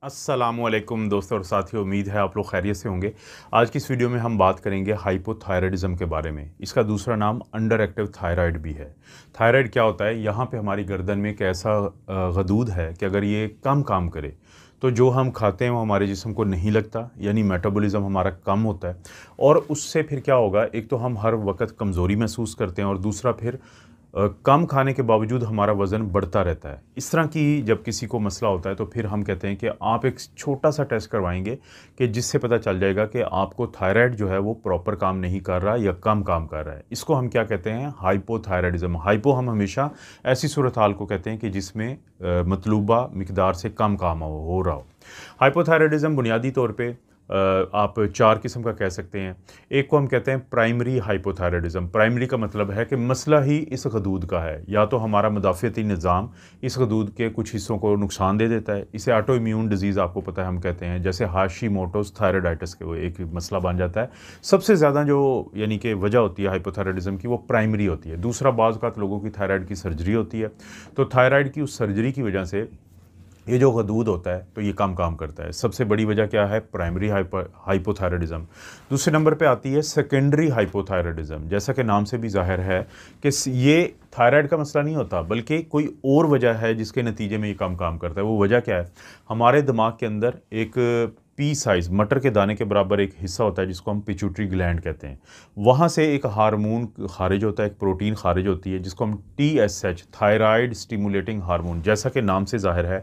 अस्सलामुअलैकुम दोस्तों और साथियों, उम्मीद है आप लोग खैरियत से होंगे। आज की इस वीडियो में हम बात करेंगे हाइपोथायराइडिज्म के बारे में। इसका दूसरा नाम अंडर एक्टिव थायराइड भी है। थायराइड क्या होता है? यहाँ पे हमारी गर्दन में एक ऐसा गदूद है कि अगर ये कम काम करे तो जो हम खाते हैं वो हमारे जिस्म को नहीं लगता, यानी मेटाबॉलिज्म हमारा कम होता है। और उससे फिर क्या होगा, एक तो हम हर वक्त कमज़ोरी महसूस करते हैं और दूसरा फिर कम खाने के बावजूद हमारा वज़न बढ़ता रहता है। इस तरह की जब किसी को मसला होता है तो फिर हम कहते हैं कि आप एक छोटा सा टेस्ट करवाएंगे कि जिससे पता चल जाएगा कि आपको थायराइड जो है वो प्रॉपर काम नहीं कर रहा या कम काम कर रहा है। इसको हम क्या कहते हैं? हाइपोथायराइडिज्म। हाइपो हम हमेशा ऐसी सूरत हाल को कहते हैं कि जिसमें मतलूबा मिकदार से कम काम हो रहा हो। हाइपोथायराइडिज्म बुनियादी तौर पे आप चार किस्म का कह सकते हैं। एक को हम कहते हैं प्राइमरी हाइपोथायराइडिज्म। प्राइमरी का मतलब है कि मसला ही इस गदूद का है, या तो हमारा मुदाफ़ती निज़ाम इस गदूद के कुछ हिस्सों को नुकसान दे देता है। इसे ऑटो इम्यून डिजीज़ आपको पता है हम कहते हैं, जैसे हाशिमोटोस थायराइडाइटिस के वो एक मसला बन जाता है। सबसे ज़्यादा जो यानी कि वजह होती है हाइपोथायराइडिज्म की वो प्राइमरी होती है। दूसरा, बाज़ औक़ात लोगों की थायराइड की सर्जरी होती है, तो थायराइड की उस सर्जरी की वजह से ये जो गदूद होता है तो ये कम काम करता है। सबसे बड़ी वजह क्या है? Primary hypothyroidism. दूसरे नंबर पे आती है सेकेंडरी हाइपोथायराइडिज्म। जैसा कि नाम से भी ज़ाहिर है कि ये थायराइड का मसला नहीं होता, बल्कि कोई और वजह है जिसके नतीजे में ये कम काम करता है। वो वजह क्या है? हमारे दिमाग के अंदर एक पी साइज़ मटर के दाने के बराबर एक हिस्सा होता है जिसको हम पिट्यूटरी ग्लैंड कहते हैं। वहाँ से एक हार्मोन खारिज होता है, एक प्रोटीन खारिज होती है जिसको हम TSH, थायराइड स्टिमुलेटिंग हार्मोन, जैसा कि नाम से ज़ाहिर है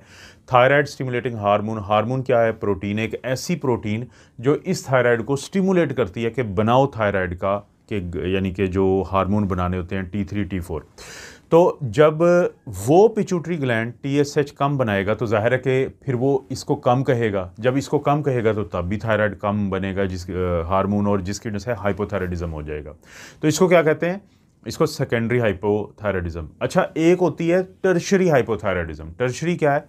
थायराइड स्टिमुलेटिंग हार्मोन। हार्मोन क्या है? प्रोटीन। एक ऐसी प्रोटीन जो इस थायराइड को स्टिमुलेट करती है कि बनाओ थायराइड का, कि यानी कि जो हार्मोन बनाने होते हैं T3 T4। तो जब वो पिट्यूटरी ग्लैंड TSH कम बनाएगा तो ज़ाहिर है कि फिर वो इसको कम कहेगा। जब इसको कम कहेगा तो तब भी थायराइड कम बनेगा जिस हार्मोन, और जिसकी वजह से हाइपोथायराइडिज्म हो जाएगा। तो इसको क्या कहते हैं? इसको सेकेंडरी हाइपोथायराइडिज्म। अच्छा, एक होती है टर्शरी हाइपोथायराइडिज्म। टर्शरी क्या है?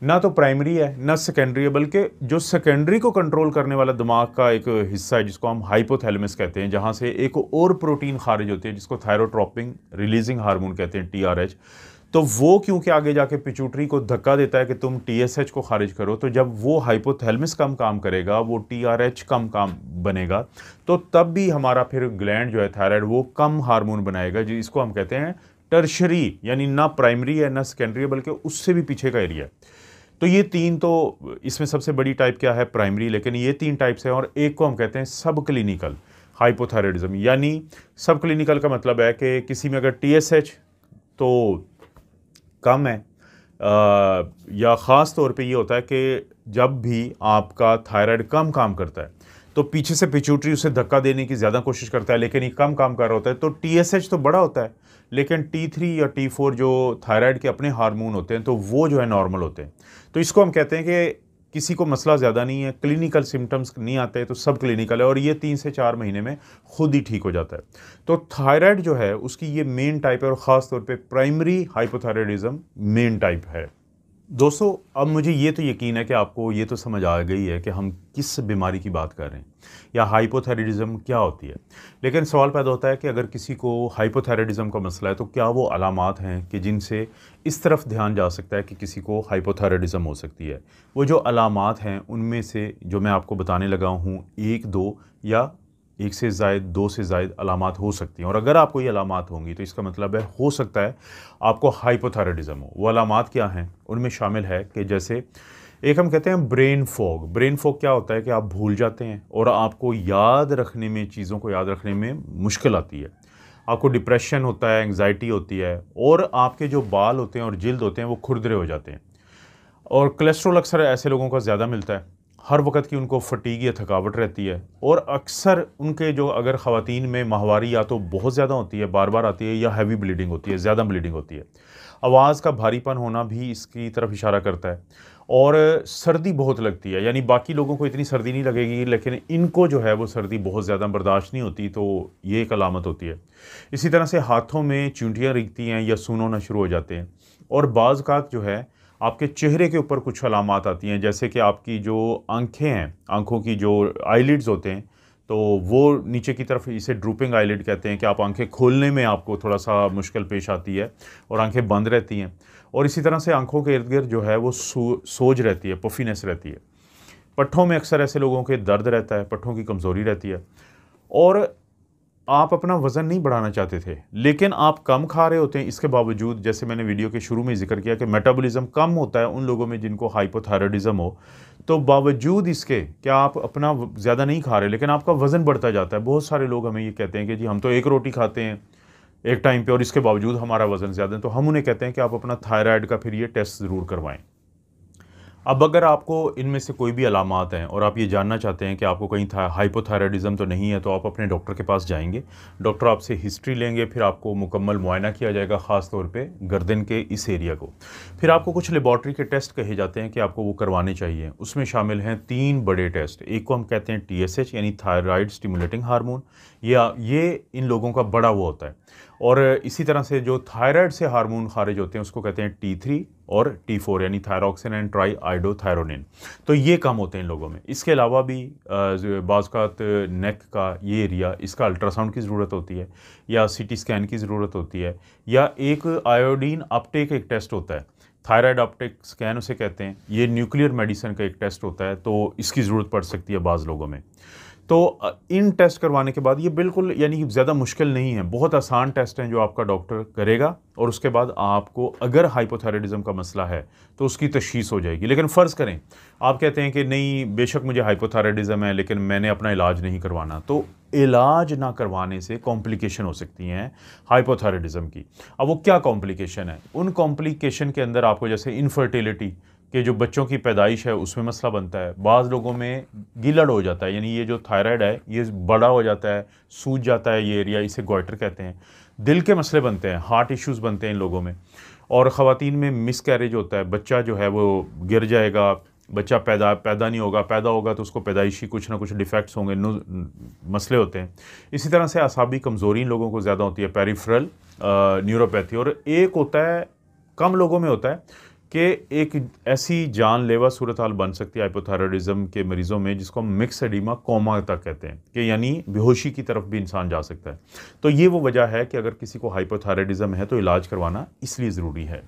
ना तो प्राइमरी है ना सेकेंडरी है, बल्कि जो सेकेंडरी को कंट्रोल करने वाला दिमाग का एक हिस्सा है जिसको हम हाइपोथैलेमस कहते हैं, जहाँ से एक और प्रोटीन खारिज होती है जिसको थायरोट्रोपिन रिलीजिंग हार्मोन कहते हैं, TRH। तो वो क्योंकि आगे जाके पिट्यूटरी को धक्का देता है कि तुम TSH को खारिज करो, तो जब वो हाइपोथैलेमस कम काम करेगा, वो TRH कम काम बनेगा, तो तब भी हमारा फिर ग्लैंड जो है थायराइड वो कम हार्मोन बनाएगा, जिसको हम कहते हैं टर्शरी, यानी ना प्राइमरी है ना सेकेंडरी है, बल्कि उससे भी पीछे का एरिया है। तो ये तीन, तो इसमें सबसे बड़ी टाइप क्या है? प्राइमरी। लेकिन ये तीन टाइप्स हैं, और एक को हम कहते हैं सब क्लिनिकल हाइपोथायराइडिज्म। यानी सब क्लिनिकल का मतलब है कि किसी में अगर TSH तो कम है, या ख़ास तौर पे ये होता है कि जब भी आपका थायराइड कम काम करता है तो पीछे से पिट्यूटरी उसे धक्का देने की ज़्यादा कोशिश करता है, लेकिन ये कम काम कर रहा होता है। तो TSH तो बड़ा होता है, लेकिन T3 या T4 जो थायराइड के अपने हार्मोन होते हैं तो वो जो है नॉर्मल होते हैं। तो इसको हम कहते हैं कि किसी को मसला ज़्यादा नहीं है, क्लिनिकल सिम्टम्स नहीं आते, तो सब क्लिनिकल है, और ये 3 से 4 महीने में खुद ही ठीक हो जाता है। तो थायराइड जो है उसकी ये मेन टाइप है, और ख़ास तौर पे प्राइमरी हाइपोथायराइडिज्म मेन टाइप है। दोस्तों, अब मुझे ये तो यकीन है कि आपको ये तो समझ आ गई है कि हम किस बीमारी की बात कर रहे हैं या हाइपोथायराइडिज्म क्या होती है। लेकिन सवाल पैदा होता है कि अगर किसी को हाइपोथायराइडिज्म का मसला है तो क्या वो अलामात हैं कि जिनसे इस तरफ ध्यान जा सकता है कि किसी को हाइपोथायराइडिज्म हो सकती है। वो जो अलामात हैं उनमें से जो मैं आपको बताने लगा हूँ, एक दो या एक से ज़ायद, दो से ज़ायद अलामात हो सकती हैं, और अगर आपको ये अलामात होंगी तो इसका मतलब है हो सकता है आपको हाइपोथायराइडिज्म हो। वो अलामात क्या हैं? उनमें शामिल है कि जैसे एक हम कहते हैं ब्रेन फॉग। ब्रेन फॉग क्या होता है कि आप भूल जाते हैं और आपको याद रखने में, चीज़ों को याद रखने में मुश्किल आती है। आपको डिप्रेशन होता है, एंग्जाइटी होती है, और आपके जो बाल होते हैं और जिल्द होते हैं वो खुरदरे हो जाते हैं। और कोलेस्ट्रॉल अक्सर ऐसे लोगों को ज़्यादा मिलता है, हर वक्त की उनको फटीग या थकावट रहती है, और अक्सर उनके जो अगर ख़वातीन में माहवारी या तो बहुत ज़्यादा होती है, बार बार आती है, या हैवी ब्लीडिंग होती है, ज़्यादा ब्लीडिंग होती है। आवाज़ का भारीपन होना भी इसकी तरफ इशारा करता है, और सर्दी बहुत लगती है। यानी बाकी लोगों को इतनी सर्दी नहीं लगेगी, लेकिन इनको जो है वो सर्दी बहुत ज़्यादा बर्दाश्त नहीं होती, तो ये एक अलामत होती है। इसी तरह से हाथों में चूंटियाँ रिगती हैं या सून होना शुरू हो जाते हैं, और बाज़ औक़ात जो है आपके चेहरे के ऊपर कुछ अलामात आती हैं, जैसे कि आपकी जो आँखें हैं, आँखों की जो आईलिड्स होते हैं, तो वो नीचे की तरफ, इसे ड्रूपिंग आईलिड कहते हैं कि आप आंखें खोलने में आपको थोड़ा सा मुश्किल पेश आती है और आंखें बंद रहती हैं। और इसी तरह से आंखों के इर्द गिर्द जो है वो सोज रहती है, पफीनेस रहती है। पट्ठों में अक्सर ऐसे लोगों के दर्द रहता है, पट्ठों की कमज़ोरी रहती है। और आप अपना वज़न नहीं बढ़ाना चाहते थे लेकिन आप कम खा रहे होते हैं, इसके बावजूद जैसे मैंने वीडियो के शुरू में जिक्र किया कि मेटाबॉलिज्म कम होता है उन लोगों में जिनको हाइपोथायराइडिज्म हो, तो बावजूद इसके क्या आप अपना ज़्यादा नहीं खा रहे लेकिन आपका वज़न बढ़ता जाता है। बहुत सारे लोग हमें ये कहते हैं कि जी हम तो एक रोटी खाते हैं एक टाइम पे और इसके बावजूद हमारा वज़न ज़्यादा है, तो हम उन्हें कहते हैं कि आप अपना थायराइड का फिर ये टेस्ट ज़रूर करवाएं। अब अगर आपको इनमें से कोई भी अलामात हैं और आप ये जानना चाहते हैं कि आपको कहीं हाइपोथायराइडिज्म तो नहीं है, तो आप अपने डॉक्टर के पास जाएंगे। डॉक्टर आपसे हिस्ट्री लेंगे, फिर आपको मुकम्मल मुआयना किया जाएगा, ख़ास तौर पे गर्दन के इस एरिया को। फिर आपको कुछ लेबॉर्ट्री के टेस्ट कहे जाते हैं कि आपको वो करवाने चाहिए। उसमें शामिल हैं 3 बड़े टेस्ट। एक को हम कहते हैं TSH यानी थायराइड स्टिमुलेटिंग हार्मोन, या ये इन लोगों का बड़ा वो होता है। और इसी तरह से जो थायराइड से हार्मोन खारिज होते हैं उसको कहते हैं T3 और T4 यानी थायरॉक्सिन एंड ट्राई आइडोथायरोनिन। तो ये कम होते हैं इन लोगों में। इसके अलावा भी बाज़ नेक का ये एरिया, इसका अल्ट्रासाउंड की ज़रूरत होती है या CT स्कैन की ज़रूरत होती है, या एक आयोडीन अपटेक एक टेस्ट होता है, थायराइड अपटेक स्कैन उसे कहते हैं। ये न्यूक्लियर मेडिसिन का एक टेस्ट होता है, तो इसकी ज़रूरत पड़ सकती है बाज़ लोगों में। तो इन टेस्ट करवाने के बाद ये बिल्कुल यानी ज़्यादा मुश्किल नहीं है, बहुत आसान टेस्ट हैं जो आपका डॉक्टर करेगा और उसके बाद आपको अगर हाइपोथायराइडिज्म का मसला है तो उसकी तशख़ीस हो जाएगी। लेकिन फ़र्ज़ करें आप कहते हैं कि नहीं बेशक मुझे हाइपोथायराइडिज्म है लेकिन मैंने अपना इलाज नहीं करवाना, तो इलाज ना करवाने से कॉम्प्लिकेशन हो सकती हैं हाइपोथायराइडिज्म की। अब वो क्या कॉम्प्लिकेशन है? उन कॉम्प्लिकेशन के अंदर आपको जैसे इनफर्टिलिटी कि जो बच्चों की पैदाइश है उसमें मसला बनता है, बाज़ लोगों में गिलड़ हो जाता है, यानी ये जो थायराइड है ये बड़ा हो जाता है, सूज जाता है ये एरिया, इसे गॉइटर कहते हैं। दिल के मसले बनते हैं, हार्ट इश्यूज़ बनते हैं इन लोगों में। और ख़वातीन में मिसकैरेज होता है, बच्चा जो है वो गिर जाएगा, बच्चा पैदा नहीं होगा, पैदा होगा तो उसको पैदाइशी कुछ ना कुछ डिफेक्ट्स होंगे, मसले होते हैं। इसी तरह से आसाबी कमज़ोरी इन लोगों को ज़्यादा होती है, पेरिफेरल न्यूरोपैथी। और एक होता है, कम लोगों में होता है कि एक ऐसी जानलेवा सूरत हाल बन सकती है हाइपोथायराइडिज्म के मरीज़ों में जिसको हम मिक्स एडिमा कोमा तक कहते हैं, कि यानी बेहोशी की तरफ भी इंसान जा सकता है। तो ये वो वजह है कि अगर किसी को हाइपोथायराइडिज्म है तो इलाज करवाना इसलिए ज़रूरी है।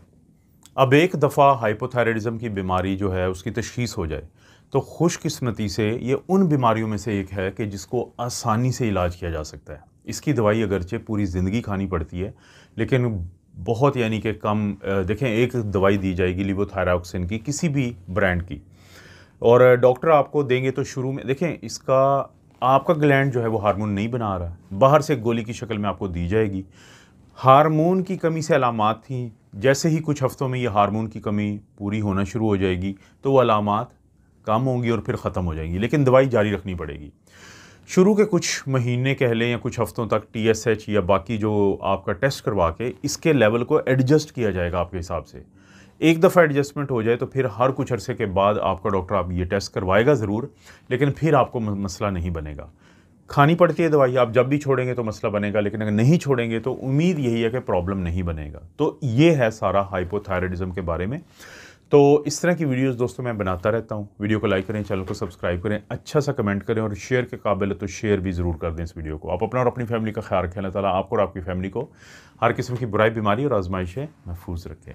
अब एक दफ़ा हाइपोथायराइडिज्म की बीमारी जो है उसकी तशख़ीस हो जाए तो खुशकिस्मती से ये उन बीमारियों में से एक है कि जिसको आसानी से इलाज किया जा सकता है। इसकी दवाई अगरचे पूरी ज़िंदगी खानी पड़ती है लेकिन बहुत यानी कि कम, देखें एक दवाई दी जाएगी लिवोथायरॉक्सिन की किसी भी ब्रांड की, और डॉक्टर आपको देंगे तो शुरू में देखें इसका आपका ग्लैंड जो है वो हार्मोन नहीं बना रहा, बाहर से गोली की शक्ल में आपको दी जाएगी। हार्मोन की कमी से अलामात थी, जैसे ही कुछ हफ्तों में ये हार्मोन की कमी पूरी होना शुरू हो जाएगी तो वो अलामात कम होंगी और फिर ख़त्म हो जाएंगी, लेकिन दवाई जारी रखनी पड़ेगी। शुरू के कुछ महीने कह लें या कुछ हफ्तों तक TSH या बाकी जो आपका टेस्ट करवा के इसके लेवल को एडजस्ट किया जाएगा आपके हिसाब से। एक दफ़ा एडजस्टमेंट हो जाए तो फिर हर कुछ अरसे के बाद आपका डॉक्टर आप ये टेस्ट करवाएगा ज़रूर, लेकिन फिर आपको मसला नहीं बनेगा। खानी पड़ती है दवाई, आप जब भी छोड़ेंगे तो मसला बनेगा, लेकिन अगर नहीं छोड़ेंगे तो उम्मीद यही है कि प्रॉब्लम नहीं बनेगा। तो ये है सारा हाइपोथायराइडिज्म के बारे में। तो इस तरह की वीडियोस दोस्तों मैं बनाता रहता हूँ। वीडियो को लाइक करें, चैनल को सब्सक्राइब करें, अच्छा सा कमेंट करें और शेयर के काबिल है तो शेयर भी ज़रूर कर दें इस वीडियो को। आप अपना और अपनी फैमिली का ख्याल रखें। अल्लाह ताला आपको और आपकी फैमिली को हर किस्म की बुराई, बीमारी और आजमाइश से महफूज रखें।